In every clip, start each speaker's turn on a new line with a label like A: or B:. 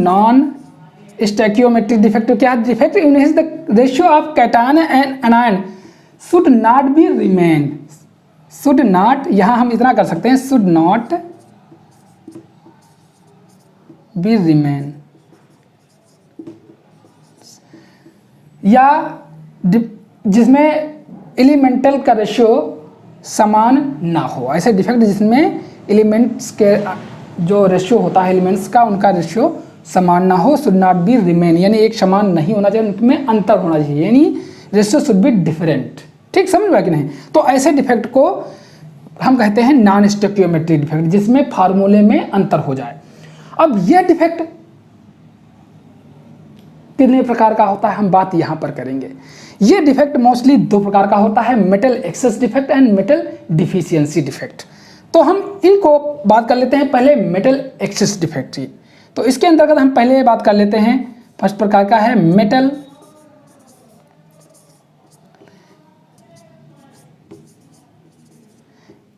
A: Non स्टैकियोमेट्रिक defect क्या defect in the ratio of cation and anion should not be remain, should not, यहां हम इतना कर सकते हैं, शुड नॉट बी रिमेन, या जिसमें एलिमेंटल का रेशियो समान ना हो, ऐसे डिफेक्ट जिसमें एलिमेंट्स के जो रेशियो होता है एलिमेंट्स का उनका रेशियो समान ना हो, शुड नॉट बी रिमेन, यानी एक समान नहीं होना चाहिए, उनमें अंतर होना चाहिए, यानी रेशियो शुड बी डिफरेंट। ठीक, समझ में कि नहीं? तो ऐसे डिफेक्ट को हम कहते हैं नॉन स्टोइकियोमेट्रिक डिफेक्ट, जिसमें फार्मूले में अंतर हो जाए। अब यह डिफेक्ट कितने प्रकार का होता है हम बात यहां पर करेंगे। यह डिफेक्ट मोस्टली दो प्रकार का होता है, metal excess defect and metal deficiency defect. तो हम इनको बात कर लेते हैं पहले मेटल एक्सेस डिफेक्ट की। तो इसके अंतर्गत हम पहले बात कर लेते हैं, फर्स्ट प्रकार का है metal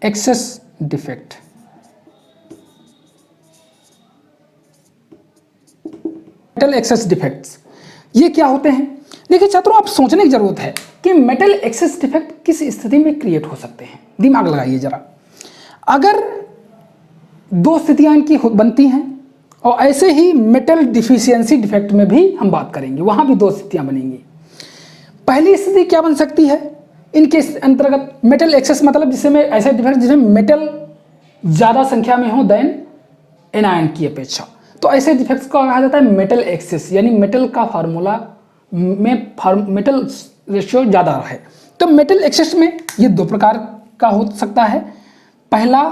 A: excess defect. Metal access defects ये क्या होते हैं? देखिए छात्रों, आप सोचने की जरूरत है कि मेटल एक्सेस डिफेक्ट किस स्थिति में क्रिएट हो सकते हैं। दिमाग लगाइए जरा। अगर दो स्थितियां इनकी बनती हैं, और ऐसे ही मेटल डिफिशियंसी डिफेक्ट में भी हम बात करेंगे, वहां भी दो स्थितियां बनेंगी। पहली स्थिति क्या बन सकती है इनके अंतर्गत? मेटल एक्सेस मतलब जिसमें ऐसे डिफेक्ट जिसमें मेटल ज्यादा संख्या में हो देन एनायन की अपेक्षा, तो ऐसे डिफेक्ट्स को कहा जाता है मेटल एक्सेस, यानी मेटल का फार्मूला में मेटल रेशियो ज़्यादा है। तो मेटल एक्सेस में ये दो प्रकार का हो सकता है। पहला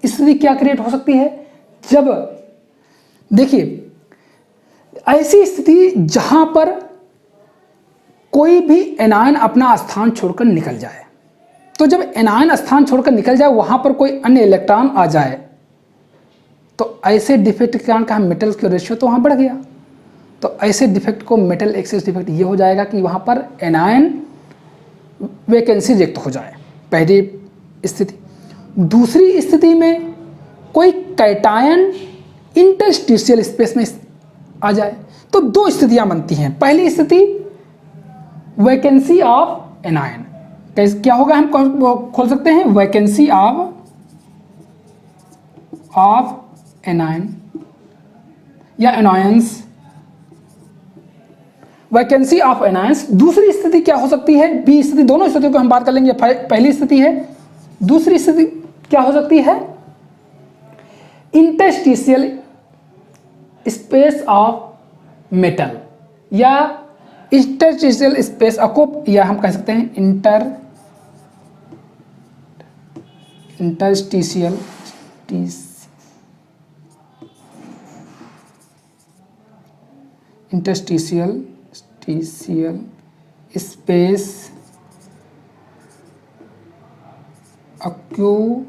A: स्थिति क्या क्रिएट हो सकती है? जब देखिए ऐसी स्थिति जहां पर कोई भी एनायन अपना स्थान छोड़कर निकल जाए, तो जब एनायन स्थान छोड़कर निकल जाए वहां पर कोई अन्य इलेक्ट्रॉन आ जाए, तो ऐसे डिफेक्ट के कारण कहा मेटल का रेशियो तो वहाँ बढ़ गया। तो ऐसे डिफेक्ट को मेटल एक्सेस डिफेक्ट ये हो जाएगा कि वहाँ पर एनायन वैकेंसी रिक्त हो जाए, पहली स्थिति। दूसरी स्थिति में कोई कैटायन इंटरस्टिशियल स्पेस में आ जाए, तो दो स्थितियाँ बनती हैं। पहली स्थिति वैकेंसी ऑफ एनायन, क्या होगा हम खोल सकते हैं, वैकेंसी ऑफ एनायन या एनायंस, वैकेंसी ऑफ एनायंस। दूसरी स्थिति क्या हो सकती है? बी स्थिति। दोनों स्थितियों को हम बात कर लेंगे। पहली स्थिति है, दूसरी स्थिति क्या हो सकती है? इंटरस्टिशियल स्पेस ऑफ मेटल या इंटरस्टिशियल स्पेस ऑफ, या हम कह सकते हैं interstitial space occupied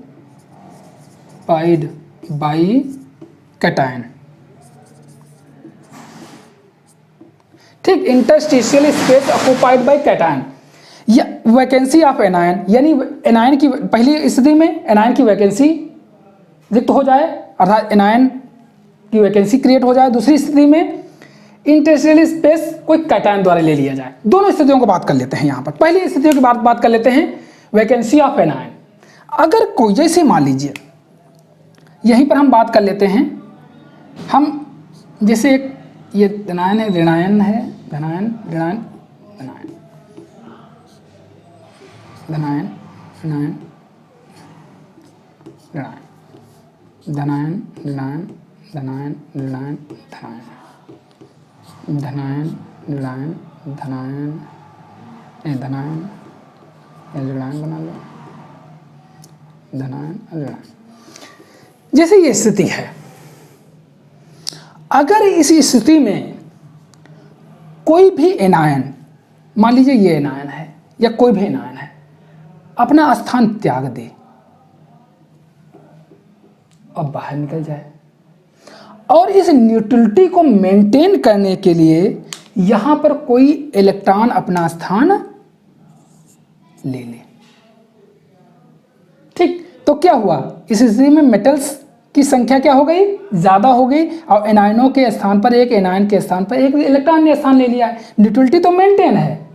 A: by cation. ठीक, interstitial space occupied by cation या वैकेंसी ऑफ एनायन, यानी एनायन की पहली स्थिति में एनायन की वैकेंसी रिक्त हो जाए, अर्थात एनायन की वैकेंसी क्रिएट हो जाए। दूसरी स्थिति में इंटरस्टिशियल स्पेस कोई कैटायन द्वारा ले लिया जाए। दोनों स्थितियों को बात कर लेते हैं यहाँ पर। पहली स्थितियों की बात कर लेते हैं, वैकेंसी ऑफ एनायन। अगर कोई, जैसे मान लीजिए यहीं पर हम बात कर लेते हैं, हम जैसे एक ये एनायन है, ऋणायन है, धनायन, ऋणायन, धनायन, धनायन, ऋणायन, ऋणायन, धनायन, ऋणायन, धनायन, ऋणायन, धनायन, धनायन, ऋणायन, धनायन, धनायन, ऋणायन बना लो, धनायन, ऋणायन। जैसे ये स्थिति है, अगर इस स्थिति में कोई भी एनायन, मान लीजिए ये एनायन है या कोई भी एनायन है, अपना स्थान त्याग दे और बाहर निकल जाए, और इस न्यूट्रलिटी को मेंटेन करने के लिए यहां पर कोई इलेक्ट्रॉन अपना स्थान ले ले। ठीक, तो क्या हुआ? इस स्थिति में मेटल्स की संख्या क्या हो गई, ज़्यादा हो गई, और एनायनों के स्थान पर एक एनायन के स्थान पर एक इलेक्ट्रॉन ने स्थान ले लिया है, न्यूट्रलिटी तो मेंटेन है।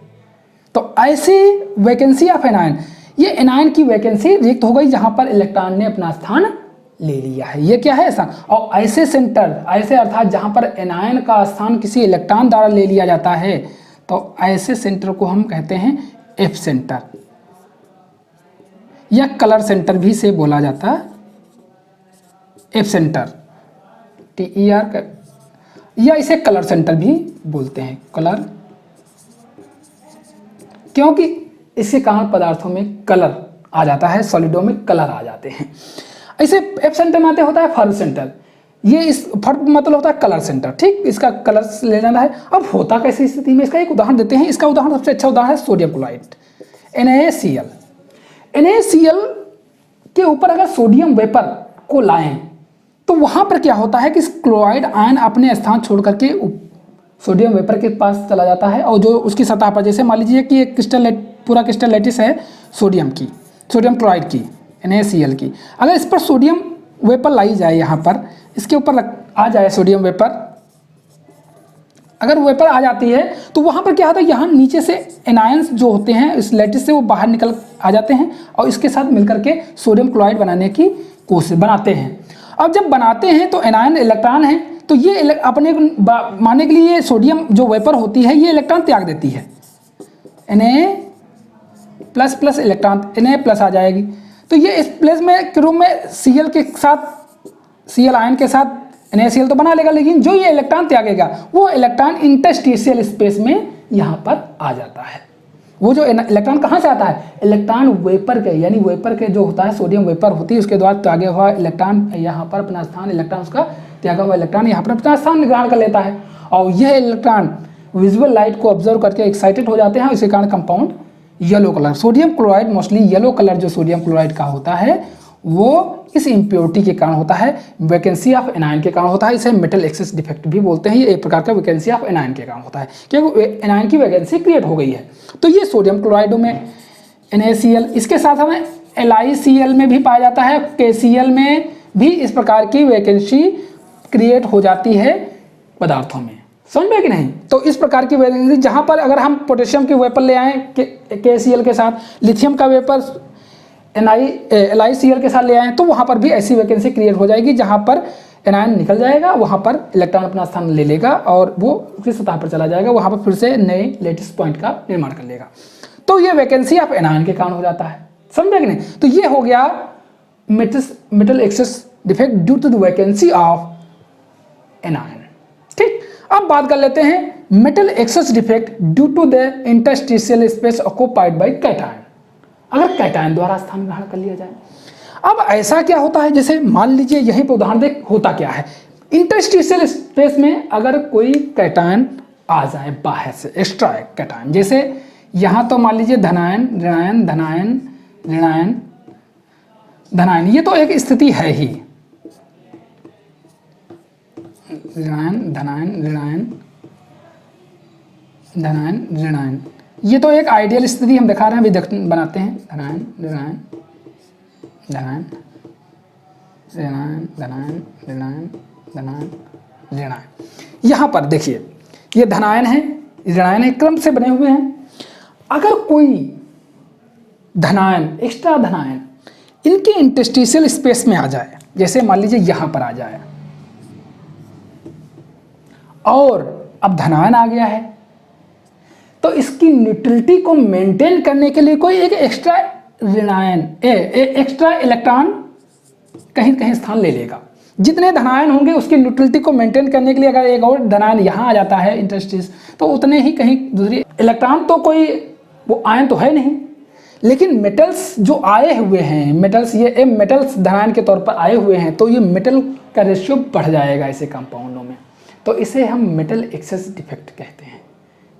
A: तो ऐसी वैकेंसी ऑफ एनायन, ये एनायन की वैकेंसी रिक्त हो गई जहां पर इलेक्ट्रॉन ने अपना स्थान ले लिया है, ये क्या है स्थान। और ऐसे सेंटर, ऐसे अर्थात जहां पर एनायन का स्थान किसी इलेक्ट्रॉन द्वारा ले लिया जाता है, तो ऐसे सेंटर को हम कहते हैं एफ सेंटर, या कलर सेंटर भी से बोला जाता है, एफ सेंटर, TER, या इसे कलर सेंटर भी बोलते हैं, कलर, क्योंकि इसके कारण पदार्थों में कलर आ जाता है, सॉलिडों में कलर आ जाते हैं। ऐसे एफ सेंटर में आते होता है फर्क सेंटर, ये इस फर्क मतलब होता है कलर सेंटर, ठीक, इसका कलर ले जाना है। अब होता कैसी स्थिति में, इसका एक उदाहरण देते हैं। इसका उदाहरण सबसे अच्छा उदाहरण है सोडियम क्लोराइड, NaCl। NaCl के ऊपर अगर सोडियम वेपर को लाएं तो वहां पर क्या होता है कि क्लोराइड आयन अपने स्थान छोड़ करके सोडियम वेपर के पास चला जाता है, और जो उसकी सतह पर, जैसे मान लीजिए कि एक क्रिस्टल, पूरा क्रिस्टल लैटिस है सोडियम की, सोडियम क्लोराइड की, NaCl की, अगर इस पर सोडियम वेपर लाई जाए, यहाँ पर इसके ऊपर आ जाए सोडियम वेपर, अगर वेपर आ जाती है तो वहाँ पर क्या होता है, यहाँ नीचे से एनायंस जो होते हैं इस लैटिस से वो बाहर निकल आ जाते हैं और इसके साथ मिलकर के सोडियम क्लोराइड बनाने की कोशिश बनाते हैं। अब जब बनाते हैं तो एनायन इलेक्ट्रॉन है, तो ये अपने मानने के लिए ये सोडियम जो वेपर होती है ये इलेक्ट्रॉन त्याग देती है, Na++ इलेक्ट्रॉन, Na+ आ जाएगी, तो ये इस प्लेस में के रूप में Cl के साथ, Cl आयन के साथ NaCl तो बना लेगा, लेकिन जो ये इलेक्ट्रॉन त्यागेगा वो इलेक्ट्रॉन इंटरस्टिशियल स्पेस में यहाँ पर आ जाता है। वो जो इलेक्ट्रॉन कहाँ से आता है, इलेक्ट्रॉन वेपर के, यानी वेपर के जो होता है सोडियम वेपर होती है उसके द्वारा त्यागे हुआ इलेक्ट्रॉन यहाँ पर अपना स्थान, इलेक्ट्रॉन उसका त्यागा हुआ इलेक्ट्रॉन यहाँ पर अपना स्थान ग्रहण कर लेता है, और यह इलेक्ट्रॉन विजुअल लाइट को ऑब्जर्व करके एक्साइटेड हो जाते हैं, इसके कारण compound yellow colour, sodium chloride mostly yellow colour जो सोडियम क्लोराइड का होता है वो इस इम्प्योरिटी के कारण होता है, वैकेंसी ऑफ एनायन के कारण होता है। इसे मेटल एक्सेस डिफेक्ट भी बोलते हैं। ये एक प्रकार का वैकेंसी ऑफ एनायन के कारण होता है, क्योंकि एनायन की वैकेंसी क्रिएट हो गई है। तो ये सोडियम क्लोराइडो में NaCl, इसके साथ हमें LiCl में भी पाया जाता है, KCl में भी इस प्रकार की वैकेंसी क्रिएट हो जाती है पदार्थों में, समझ में कि नहीं। तो इस प्रकार की वैकेंसी, जहाँ पर अगर हम पोटेशियम की वेपर ले आएँ KCl के साथ, लिथियम का वेपर LiCl के साथ ले आए, तो वहाँ पर भी ऐसी वैकेंसी क्रिएट हो जाएगी जहाँ पर एनायन निकल जाएगा, वहाँ पर इलेक्ट्रॉन अपना स्थान ले लेगा और वो उसकी सतह पर चला जाएगा, वहाँ पर फिर से नए लेटिस पॉइंट का निर्माण कर लेगा। तो ये वैकेंसी ऑफ एनायन के कारण हो जाता है, समझे कि नहीं। तो ये हो गया metal excess defect due to the vacancy of anion. ठीक, अब बात कर लेते हैं metal excess defect due to the interstitial space occupied by cation, अगर कैटायन द्वारा स्थान ग्रहण कर लिया जाए। अब ऐसा क्या होता है, जैसे मान लीजिए यहीं पर उदाहरण देख, होता क्या है, इंटरस्टिशियल स्पेस में अगर कोई कैटायन आ जाए बाहर से, एक्स्ट्रा कैटायन, जैसे यहाँ तो मान लीजिए धनायन ऋणायन धनायन ऋणायन धनायन, ये तो एक स्थिति है ही, ऋणायन धनायन ऋणायन धनायन ऋणायन, ये तो एक आइडियल स्थिति हम दिखा रहे हैं, अभी बनाते हैं, धनायन ऋणायन धनायन ऋणायन धनायन ऋणायन धनायन ऋणायन। यहाँ पर देखिए ये धनायन है, ऋणायन एक क्रम से बने हुए हैं। अगर कोई धनायन, एक्स्ट्रा धनायन इनके इंटरस्टिशियल स्पेस में आ जाए, जैसे मान लीजिए यहाँ पर आ जाए, और अब धनायन आ गया है, तो इसकी न्यूट्रलिटी को मेंटेन करने के लिए कोई एक एक्स्ट्रा ऋणायन एक्स्ट्रा इलेक्ट्रॉन कहीं कहीं स्थान ले लेगा। जितने धनायन होंगे उसकी न्यूट्रलिटी को मेंटेन करने के लिए अगर एक और धनायन यहाँ आ जाता है इंटरस्टिस, तो उतने ही कहीं दूसरी इलेक्ट्रॉन, तो कोई वो आयन तो है नहीं, लेकिन मेटल्स जो आए हुए हैं, मेटल्स ये मेटल्स धनायन के तौर पर आए हुए हैं, तो ये मेटल का रेशियो बढ़ जाएगा ऐसे कंपाउंडों में, तो इसे हम मेटल एक्सेस डिफेक्ट कहते हैं,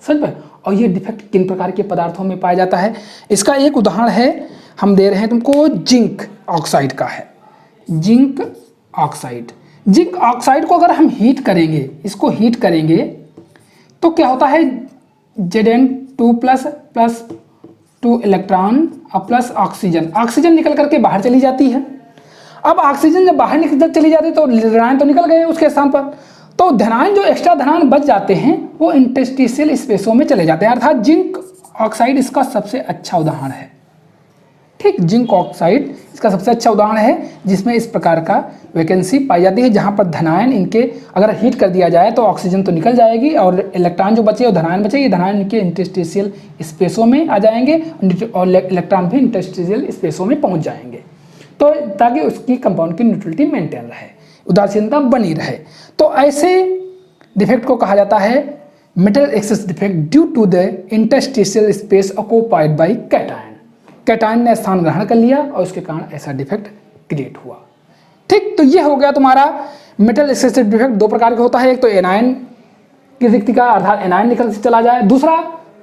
A: समझ में। और ये डिफेक्ट किन प्रकार के पदार्थों में पाया जाता है, इसका एक उदाहरण है हम दे रहे हैं तुमको, जिंक ऑक्साइड का है। जिंक ऑक्साइड, जिंक ऑक्साइड को अगर हम हीट करेंगे, इसको हीट करेंगे तो क्या होता है, Zn2++2 इलेक्ट्रॉन और प्लस ऑक्सीजन, ऑक्सीजन निकल करके बाहर चली जाती है। अब ऑक्सीजन जब बाहर निकल चली जाती है तो ऋणायन तो निकल गए उसके स्थान पर, तो धनायन जो एक्स्ट्रा धनायन बच जाते हैं वो इंटरस्टिशियल स्पेसों में चले जाते हैं, अर्थात जिंक ऑक्साइड इसका सबसे अच्छा उदाहरण है। ठीक, जिंक ऑक्साइड इसका सबसे अच्छा उदाहरण है जिसमें इस प्रकार का वैकेंसी पाई जाती है, जहां पर धनायन इनके अगर हीट कर दिया जाए तो ऑक्सीजन तो निकल जाएगी और इलेक्ट्रॉन जो बचे वो धनायन बचेगी, धनायन इनके इंटरस्टिशियल स्पेसों में आ जाएंगे और इलेक्ट्रॉन भी इंटरस्टिशियल स्पेसों में पहुंच जाएंगे, तो ताकि उसकी कंपाउंड की न्यूट्रलिटी मेंटेन रहे, उदासीनता बनी रहे। तो ऐसे डिफेक्ट को कहा जाता है metal excess defect due to the interstitial space occupied by cation. Cation ने स्थान ग्रहण कर लिया और उसके कारण ऐसा डिफेक्ट क्रिएट हुआ। ठीक, तो ये हो गया तुम्हारा मेटल एक्सेस डिफेक्ट। दो प्रकार का होता है, एक तो एनायन की रिक्तिका अर्थात एनायन निकल से चला जाए, दूसरा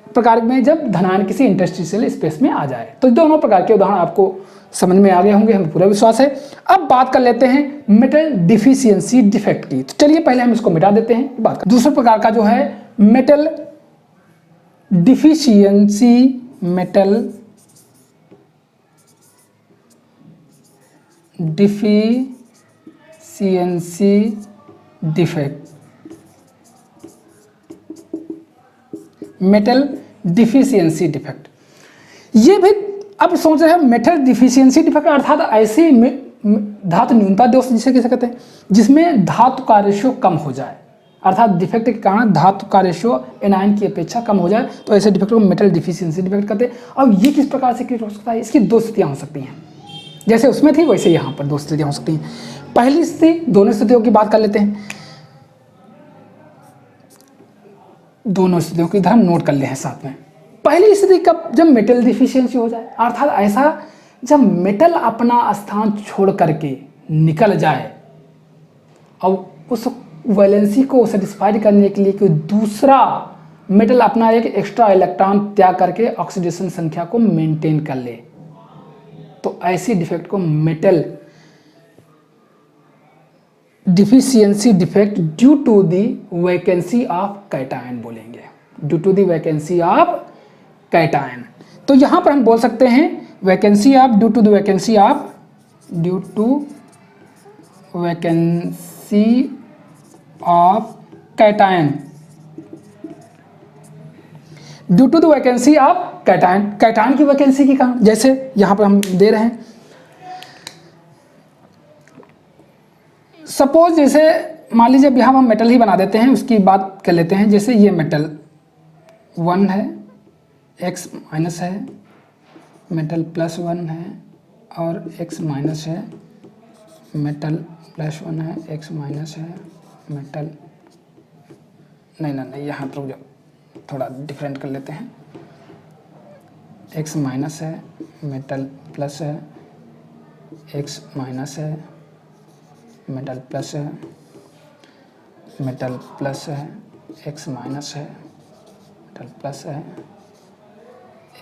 A: प्रकार में जब धनायन किसी इंटरस्टिशियल स्पेस में आ जाए। तो दोनों प्रकार के उदाहरण आपको समझ में आ गए होंगे, हमें पूरा विश्वास है। अब बात कर लेते हैं मेटल डिफिशियंसी डिफेक्ट की। तो चलिए पहले हम इसको मिटा देते हैं, बात दूसरे प्रकार का जो है metal deficiency defect, metal deficiency defect. ये भी अब सोच रहे हैं मेटल डिफिशियंसी डिफेक्ट अर्थात ऐसी धातु न्यूनता दोष जिसे कह सकते हैं जिसमें धातु का रेशियो कम हो जाए, अर्थात डिफेक्ट के कारण धातु का रेशियो एनायन की अपेक्षा कम हो जाए, तो ऐसे डिफेक्ट को मेटल डिफिशियंसी डिफेक्ट कहते हैं। अब ये किस प्रकार से क्रिएट हो सकता है? इसकी दो स्थितियां हो सकती हैं, जैसे उसमें थी वैसे यहाँ पर दो स्थितियां हो सकती हैं। पहली स्थिति, दोनों स्थितियों की बात कर लेते हैं, दोनों स्थितियों की इधर हम नोट कर ले हैं साथ में। पहली स्थिति कब? जब मेटल डिफिशियंसी हो जाए, अर्थात ऐसा जब मेटल अपना स्थान छोड़ करके निकल जाए और उस वैलेंसी को सेटिस्फाई करने के लिए कोई दूसरा मेटल अपना एक एक्स्ट्रा इलेक्ट्रॉन त्याग करके ऑक्सीडेशन संख्या को मेंटेन कर ले, तो ऐसी डिफेक्ट को metal deficiency defect due to the vacancy of cation बोलेंगे, due to the vacancy of cation. तो यहां पर हम बोल सकते हैं vacancy of due to the vacancy of cation, due to the vacancy of cation, cation की वैकेंसी के कारण, जैसे यहां पर हम दे रहे हैं सपोज, जैसे मान लीजिए यहाँ हम मेटल ही बना देते हैं, उसकी बात कर लेते हैं। जैसे ये मेटल 1 है, x माइनस है, मेटल +1 है और x माइनस है, मेटल +1 है, x माइनस है, मेटल नहीं यहाँ पर थोड़ा डिफरेंट कर लेते हैं, x माइनस है, मेटल प्लस है, x माइनस है, मेटल प्लस है, मेटल प्लस है, x माइनस है, मेटल प्लस है,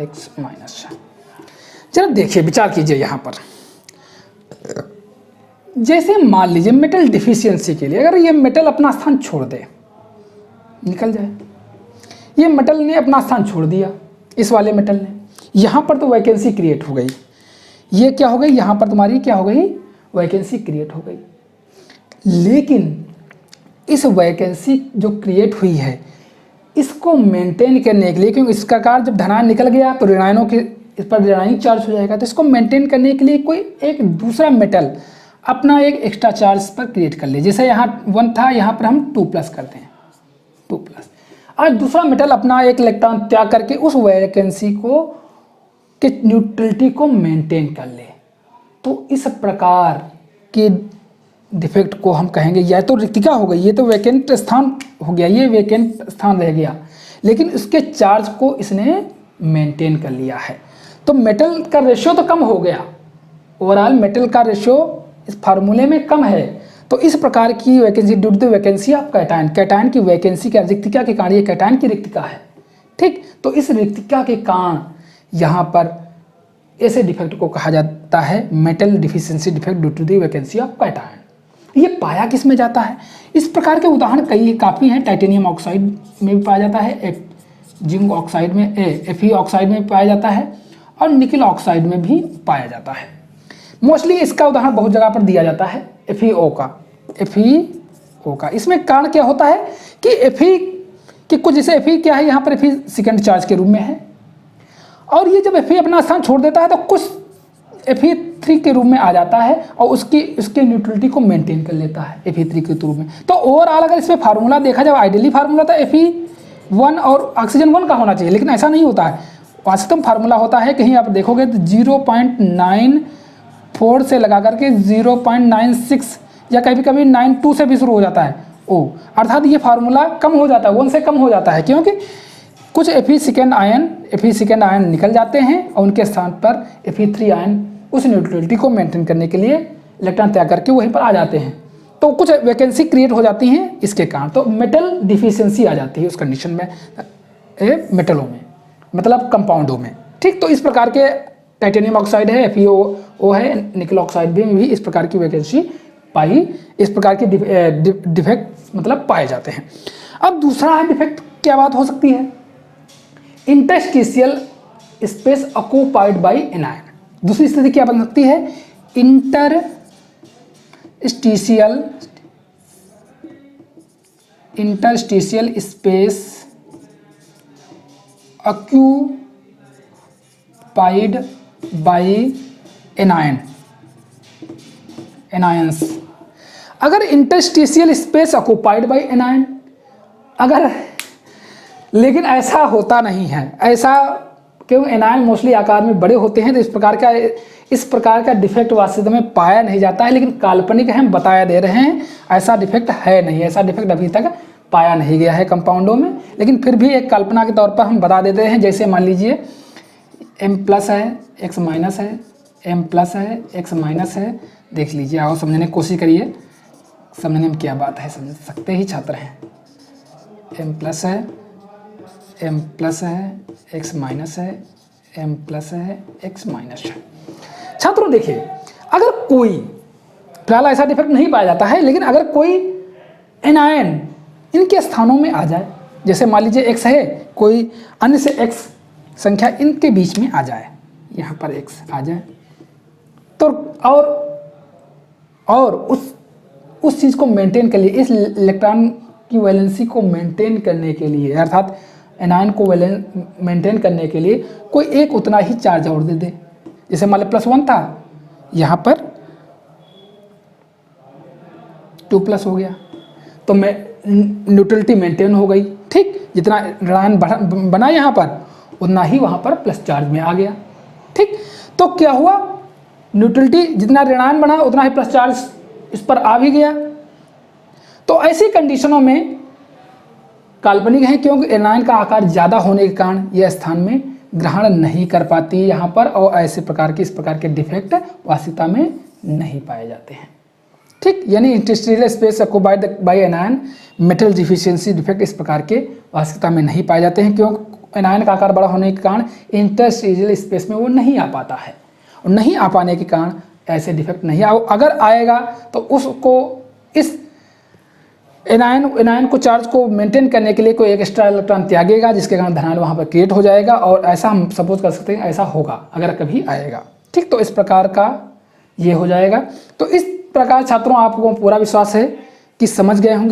A: x माइनस है। जरा देखिए, विचार कीजिए यहाँ पर, जैसे मान लीजिए मेटल डिफिशियंसी के लिए अगर ये मेटल अपना स्थान छोड़ दे, निकल जाए, ये मेटल ने अपना स्थान छोड़ दिया, इस वाले मेटल ने, यहाँ पर तो वैकेंसी क्रिएट हो गई, ये क्या हो गई, यहाँ पर तुम्हारी क्या हो गई, वैकेंसी क्रिएट हो गई। लेकिन इस वैकेंसी जो क्रिएट हुई है इसको मेंटेन करने के लिए, क्योंकि इस प्रकार जब धनायन निकल गया तो ऋणायनों के इस पर ऋणायनिक चार्ज हो जाएगा, तो इसको मेंटेन करने के लिए कोई एक दूसरा मेटल अपना एक एक्स्ट्रा चार्ज पर क्रिएट कर ले। जैसे यहाँ 1 था, यहाँ पर हम 2+ करते हैं, 2+। आज दूसरा मेटल अपना एक इलेक्ट्रॉन त्याग करके उस वैकेंसी को के न्यूट्रलिटी को मेंटेन कर ले, तो इस प्रकार के डिफेक्ट को हम कहेंगे, या तो रिक्तिका हो गई, ये तो वैकेंट स्थान हो गया, ये वैकेंट स्थान रह गया, लेकिन उसके चार्ज को इसने मेंटेन कर लिया है, तो मेटल का रेशियो तो कम हो गया, ओवरऑल मेटल का रेशियो इस फार्मूले में कम है। तो इस प्रकार की vacancy due to the vacancy of cation, cation की वैकेंसी का रिक्तिका के कारण, ये कैटायन की रिक्तिका है, ठीक, तो इस रिक्तिका के कारण यहाँ पर ऐसे डिफेक्ट को कहा जाता है metal deficiency defect due to the vacancy of cation. ये पाया किस में जाता है? इस प्रकार के उदाहरण काफ़ी हैं। टाइटेनियम ऑक्साइड में भी पाया जाता है, जिंक ऑक्साइड में, Fe ऑक्साइड में पाया जाता है और निकल ऑक्साइड में भी पाया जाता है। मोस्टली इसका उदाहरण बहुत जगह पर दिया जाता है एफईओ का। इसमें कारण क्या होता है कि एफई कि कुछ जैसे एफई क्या है, यहाँ पर एफई सेकेंड चार्ज के रूप में है, और ये जब एफई अपना स्थान छोड़ देता है तो कुछ Fe3 के रूप में आ जाता है और उसकी न्यूट्रलिटी को मेंटेन कर लेता है Fe3 के रूप में। तो ओवरऑल अगर इसमें फार्मूला देखा जाए, आइडियली फार्मूला तो Fe1 और ऑक्सीजन 1 का होना चाहिए, लेकिन ऐसा नहीं होता है। वास्तव फार्मूला होता है, कहीं आप देखोगे तो 0.94 से लगा करके 0.96 या कभी कभी 92 से भी शुरू हो जाता है ओ, अर्थात ये फार्मूला कम हो जाता है, 1 से कम हो जाता है, क्योंकि कुछ Fe सेकेंड आयन निकल जाते हैं और उनके स्थान पर Fe3 आयन उस न्यूट्रलिटी को मेंटेन करने के लिए इलेक्ट्रॉन त्याग करके वहीं पर आ जाते हैं। तो कुछ वैकेंसी क्रिएट हो जाती हैं इसके कारण, तो मेटल डिफिशियंसी आ जाती है उस कंडीशन में, मेटलों में, मतलब कंपाउंडों में। ठीक, तो इस प्रकार के टाइटेनियम ऑक्साइड है, FeO है, निकल ऑक्साइड भी इस प्रकार की वैकेंसी इस प्रकार के डिफेक्ट मतलब पाए जाते हैं। अब दूसरा डिफेक्ट क्या बात हो सकती है, interstitial space occupied by anion. दूसरी स्थिति क्या बन सकती है, interstitial space occupied by anions. अगर interstitial space occupied by anion, अगर, लेकिन ऐसा होता नहीं है, ऐसा क्योंकि एनायन मोस्टली आकार में बड़े होते हैं, तो इस प्रकार का डिफेक्ट वास्तव में पाया नहीं जाता है, लेकिन काल्पनिक है, हम बताया दे रहे हैं, ऐसा डिफेक्ट है नहीं, ऐसा डिफेक्ट अभी तक पाया नहीं गया है कंपाउंडों में, लेकिन फिर भी एक कल्पना के तौर पर हम बता देते हैं। जैसे मान लीजिए M+ है, X- है, M+ है, X- है, देख लीजिए, आओ समझने की कोशिश करिए, समझने में क्या बात है, समझ सकते ही छात्र हैं। M+ है, M+ है, X- है, M+ है, X- है। छात्रों देखिए, अगर कोई, फिलहाल ऐसा डिफेक्ट नहीं पाया जाता है, लेकिन अगर कोई एनायन इनके स्थानों में आ जाए, जैसे मान लीजिए X है, कोई अन्य से X संख्या इनके बीच में आ जाए, यहाँ पर X आ जाए, तो और उस चीज़ को मेंटेन के लिए, इस इलेक्ट्रॉन की वैलेंसी को मेंटेन करने के लिए, अर्थात एनायन को मेंटेन करने के लिए कोई एक उतना ही चार्ज और दे दे, जैसे मान लो +1 था, यहाँ पर 2+ हो गया, तो न्यूट्रलिटी मेंटेन हो गई। ठीक, जितना ऋणायन बना यहाँ पर, उतना ही वहाँ पर प्लस चार्ज में आ गया। ठीक, तो क्या हुआ, न्यूट्रलिटी जितना ऋणायन बना उतना ही प्लस चार्ज इस पर आ भी गया। तो ऐसी कंडीशनों में काल्पनिक है, क्योंकि एनायन का आकार ज़्यादा होने के कारण यह स्थान में ग्रहण नहीं कर पाती यहाँ पर, और ऐसे प्रकार के, इस प्रकार के डिफेक्ट वास्तविकता में नहीं पाए जाते हैं। ठीक, यानी interstitial space occupied by anion metal deficiency defect इस प्रकार के वास्तविकता में नहीं पाए जाते हैं, क्योंकि एनायन का आकार बड़ा होने के कारण इंटरस्टिशियल स्पेस में वो नहीं आ पाता है, और नहीं आ पाने के कारण ऐसे डिफेक्ट नहीं अगर आएगा तो उसको इस एनायन को चार्ज को मेंटेन करने के लिए कोई एक एक्स्ट्रा इलेक्ट्रॉन त्यागेगा, जिसके कारण धनायन वहाँ पर क्रिएट हो जाएगा, और ऐसा हम सपोज कर सकते हैं ऐसा होगा अगर कभी आएगा। ठीक, तो इस प्रकार का ये हो जाएगा। तो इस प्रकार छात्रों, आपको पूरा विश्वास है कि समझ गए होंगे।